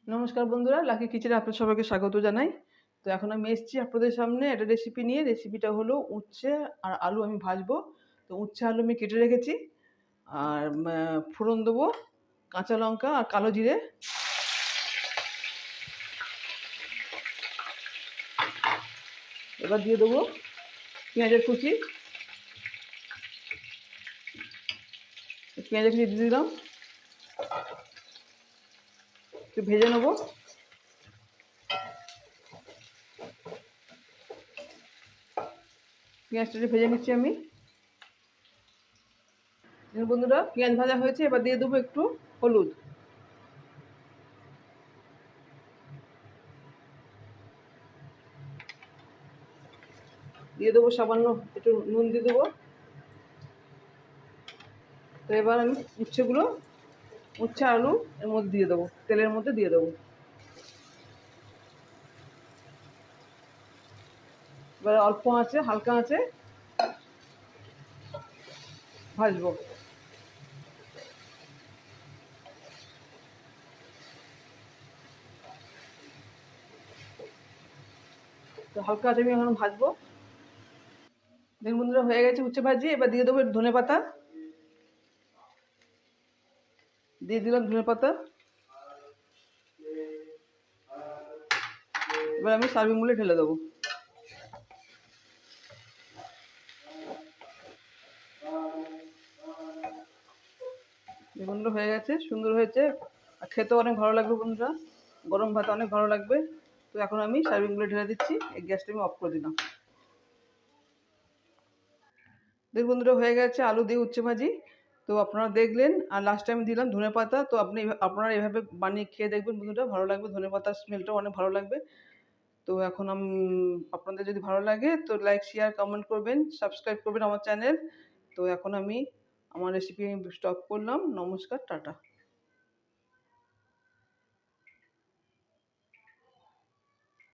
নমস্কার বন্ধুরা, লাকি কিচেনে আপনাদের সবাইকে স্বাগত জানাই। তো এখন আমি এসেছি আপনাদের সামনে একটা রেসিপি নিয়ে। রেসিপিটা হলো উচ্ছে আর আলু আমি ভাজবো। তো উচ্ছে আলু আমি কেটে রেখেছি, আর ফোড়ন দেবো কাঁচা লঙ্কা আর কালো জিরে। এবার দিয়ে দেবো পেঁয়াজের কুচি। পেঁয়াজের কুচি দিয়ে দিলাম, একটু ভেজে নেবো। পেঁয়াজটা একটু ভেজে নিচ্ছি আমি। বন্ধুরা, পেঁয়াজ ভাজা হয়েছে, এবার দিয়ে দেবো একটু হলুদ। দিয়ে দেবো সামান্য একটু নুন দিয়ে দেবো। তো এবার আমি উচ্ছে আলু এর মধ্যে দিয়ে দেবো, তেলের মধ্যে দিয়ে দেবো। এবার অল্প আঁচে, হালকা আঁচে ভাজবো। তো হালকা আঁচে আমি এখন ভাজবো। দেখুন বন্ধুরা, হয়ে গেছে উচ্ছে ভাজি। এবার দিয়ে দেবো ধনে পাতা। দিয়ে দিলাম ধনে পাতা। এবার আমি সার্ভিং বলে ঢেলে দেবো। দেখুন হয়ে গেছে, সুন্দর হয়েছে, আর খেতেও অনেক ভালো লাগবে বন্ধুরা। গরম ভাত অনেক ভালো লাগবে। তো এখন আমি সার্ভিং বলে ঢেলে দিচ্ছি। এই গ্যাসটা আমি অফ করে দিলাম। দেখুন বন্ধুরা, হয়ে গেছে আলু দিয়ে উচ্ছে ভাজি। তো আপনারা দেখলেন, আর লাস্ট টাইম দিলাম ধনে পাতা। তো আপনারা এভাবে বানিয়ে খেয়ে দেখবেন বন্ধুরা, ভালো লাগবে। ধনে পাতার স্মেলটাও অনেক ভালো লাগবে। তো এখন আপনাদের যদি ভালো লাগে তো লাইক, শেয়ার, কমেন্ট করবেন, সাবস্ক্রাইব করবেন আমার চ্যানেল। তো এখন আমি আমার রেসিপি স্টপ করলাম। নমস্কার, টাটা।